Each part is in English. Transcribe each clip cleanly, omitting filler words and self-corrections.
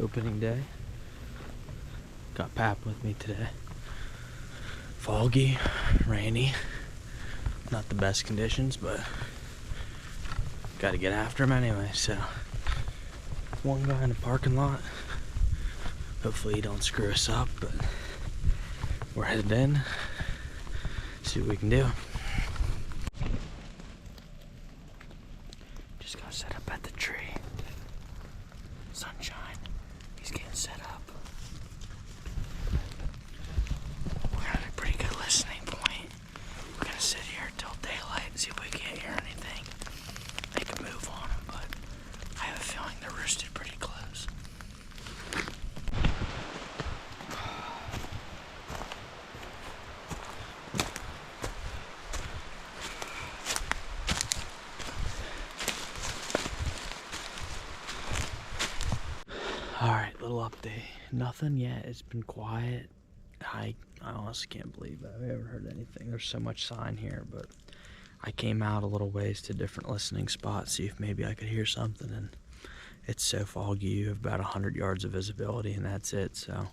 opening day. Got Pap with me today. Foggy, rainy, not the best conditions, but got to get after him anyway. So one guy in the parking lot. Hopefully he don't screw us up, but we're headed in. See what we can do. Just got set up at the tree. Sunshine. He's getting set up. We're at a pretty good listening point. We're gonna sit here till daylight and see if we can't hear anything. Make a move on them, but I have a feeling they're roosted pretty close. Alright, little update. Nothing yet. It's been quiet. I honestly can't believe that. We haven't heard anything. There's so much sign here, but I came out a little ways to different listening spots, see if maybe I could hear something, and it's so foggy. You have about 100 yards of visibility, and that's it. So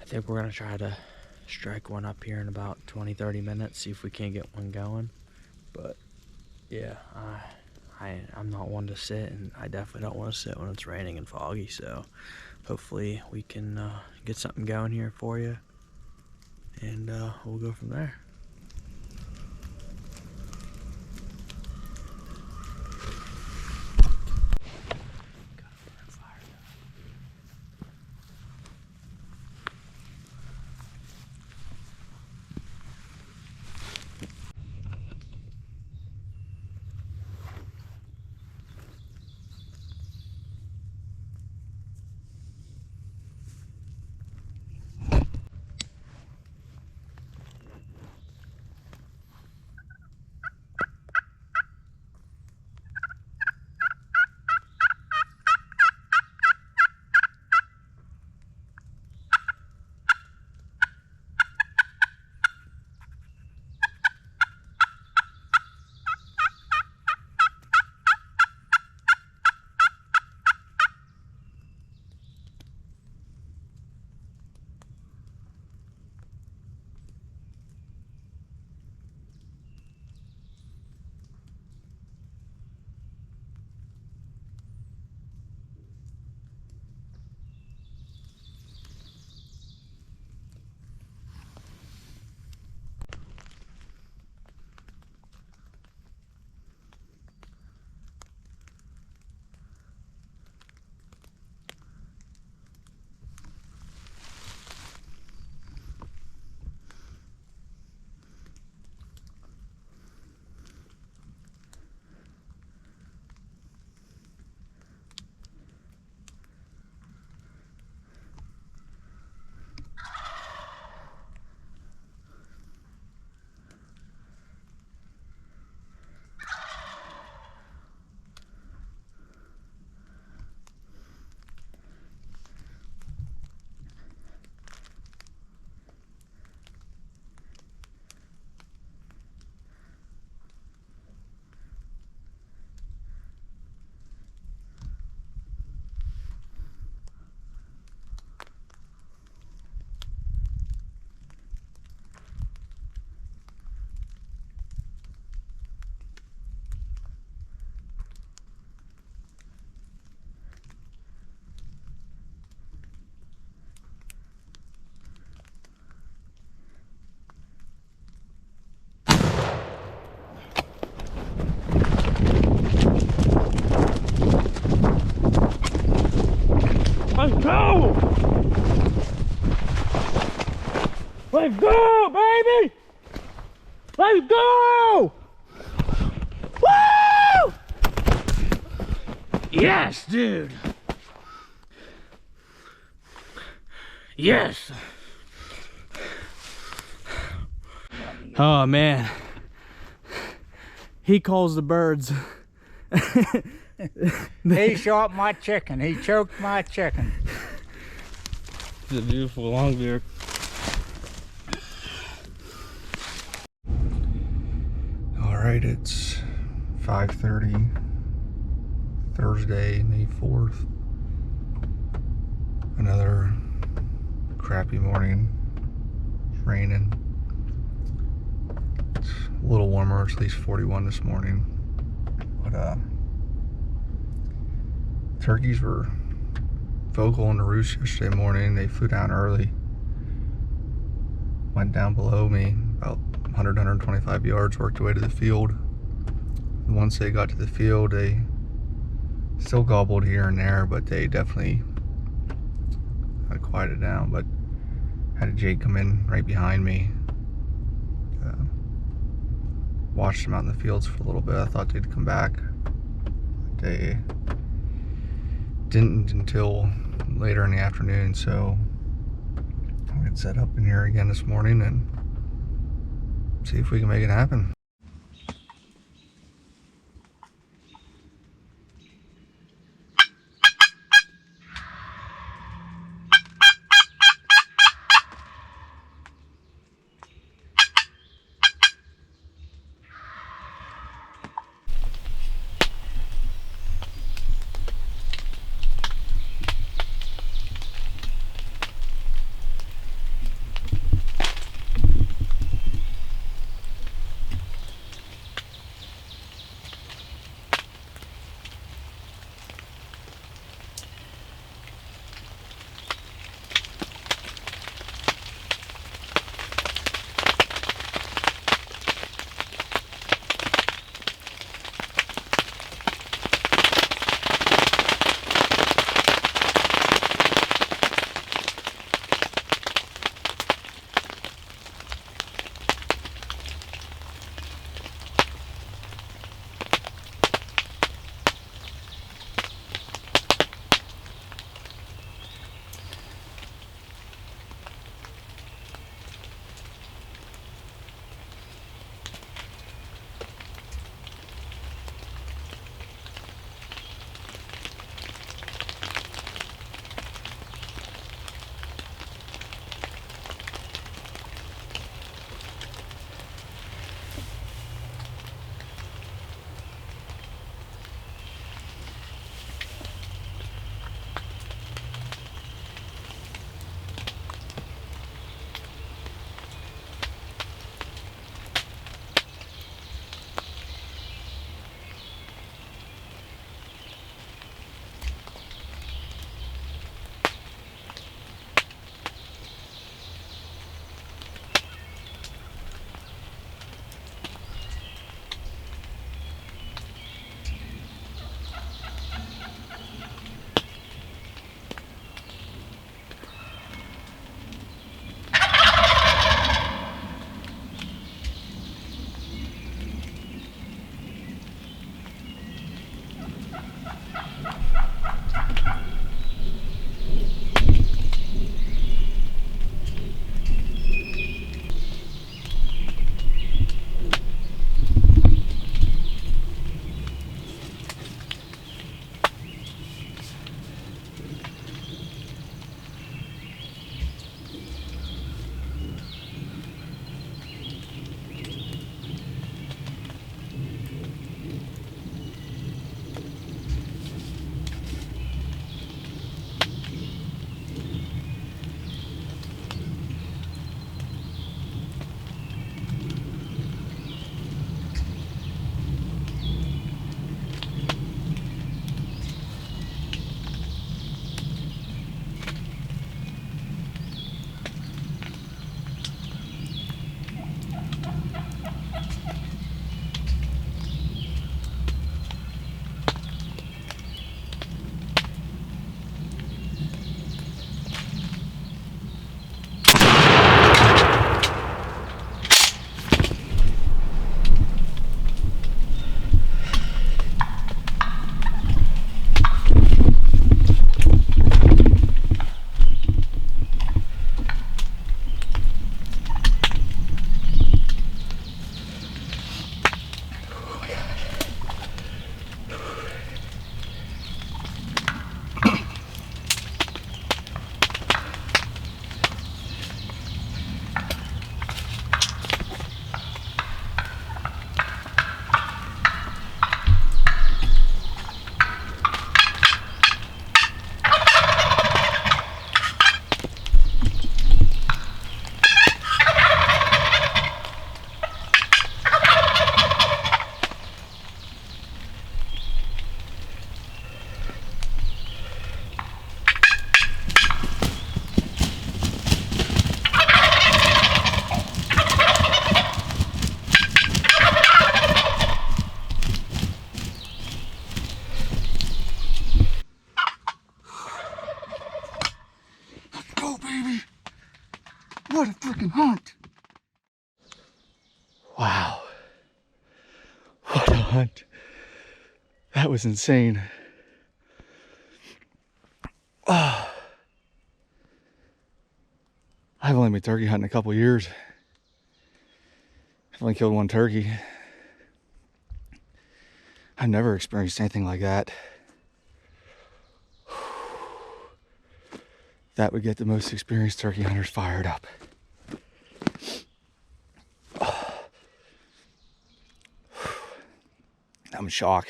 I think we're going to try to strike one up here in about 20-30 minutes, see if we can't get one going. But yeah, I'm not one to sit, and I definitely don't want to sit when it's raining and foggy, so hopefully we can get something going here for you, and we'll go from there. Let's go! Let's go, baby! Let's go! Woo! Yes, dude! Yes! Oh, man. He calls the birds. He shot my chicken. He choked my chicken. It's a beautiful longbeard. All right, it's 5:30, Thursday, May 4th. Another crappy morning. It's raining. It's a little warmer, it's at least 41 this morning. But turkeys were vocal on the roost yesterday morning. They flew down early. Went down below me about 100, 125 yards, worked their way to the field. Once they got to the field, they still gobbled here and there, but they definitely quieted down. But had a jay come in right behind me. Watched them out in the fields for a little bit. I thought they'd come back. They didn't until later in the afternoon, so I'm gonna set up in here again this morning and see if we can make it happen. What a freaking hunt! Wow. What a hunt. That was insane. Oh. I've only been turkey hunting a couple years. I've only killed one turkey. I've never experienced anything like that. That would get the most experienced turkey hunters fired up. I'm in shock.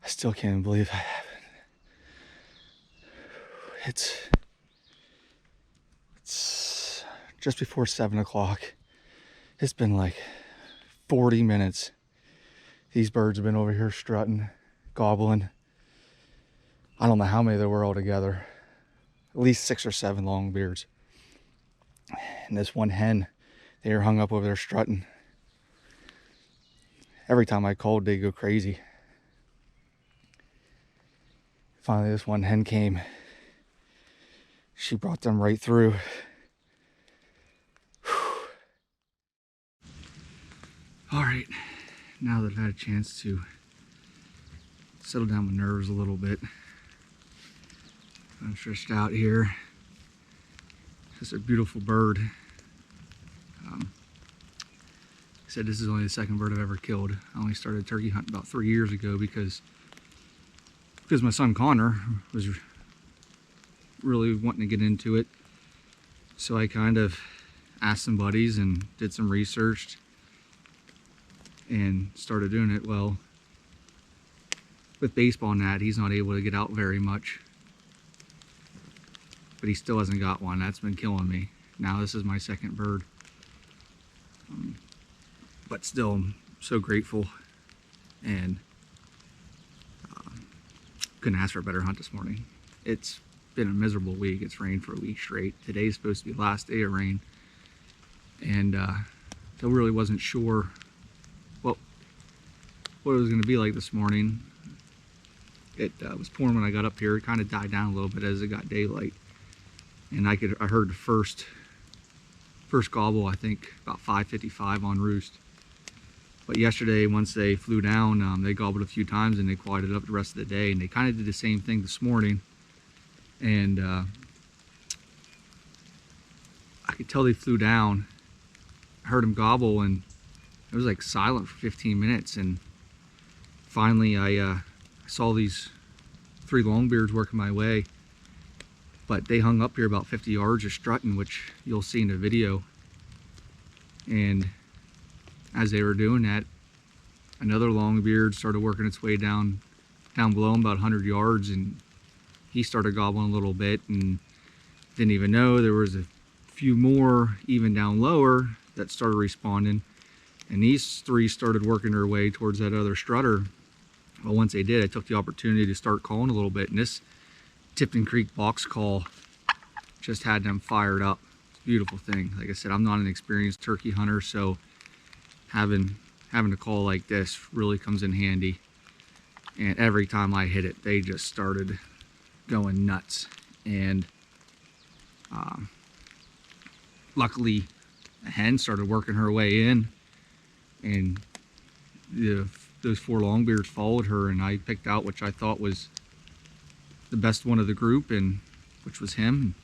I still can't believe I haven't. It's just before 7 o'clock. It's been like 40 minutes. These birds have been over here strutting, gobbling. I don't know how many there were altogether. At least 6 or 7 longbeards. And this one hen, they were hung up over there strutting. Every time I called, they'd go crazy. Finally, this one hen came. She brought them right through. All right, now that I've had a chance to settle down my nerves a little bit, I'm stretched out here. It's a beautiful bird. I said this is only the second bird I've ever killed. I only started turkey hunting about 3 years ago because my son Connor was really wanting to get into it. So I kind of asked some buddies and did some research and started doing it. Well, with baseball and that, he's not able to get out very much. But he still hasn't got one. That's been killing me. Now this is my second bird. But still, I'm so grateful, and couldn't ask for a better hunt this morning. It's been a miserable week. It's rained for a week straight. Today's supposed to be the last day of rain, and I really wasn't sure what it was going to be like this morning. It was pouring when I got up here. It kind of died down a little bit as it got daylight, and I heard the first gobble, I think about 5:55 on roost. But yesterday, once they flew down, they gobbled a few times and they quieted up the rest of the day. And they kind of did the same thing this morning. And I could tell they flew down. I heard them gobble, and it was like silent for 15 minutes. And finally, I saw these 3 longbeards working my way. But they hung up here about 50 yards of strutting, which you'll see in the video. And as they were doing that, another longbeard started working its way down below him about 100 yards, and he started gobbling a little bit, and didn't even know there was a few more even down lower that started responding. And these 3 started working their way towards that other strutter. Well, once they did, I took the opportunity to start calling a little bit, and this Tipton Creek box call just had them fired up. It's a beautiful thing. Like I said, I'm not an experienced turkey hunter, so having a call like this really comes in handy. And every time I hit it, they just started going nuts. And luckily, a hen started working her way in, and those 4 longbeards followed her, and I picked out which I thought was the best one of the group, and which was him.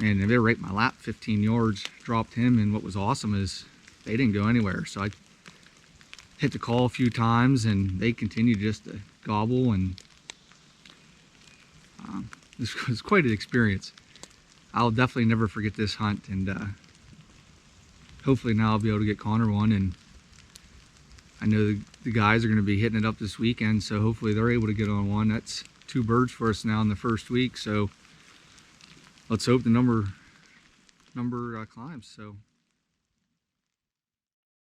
And they were right in my lap, 15 yards, dropped him. And what was awesome is they didn't go anywhere. So I hit the call a few times, and they continued just to gobble, and this was quite an experience. I'll definitely never forget this hunt, and hopefully now I'll be able to get Connor one. And I know the guys are going to be hitting it up this weekend, so hopefully they're able to get on one. That's 2 birds for us now in the first week, so let's hope the number climbs. So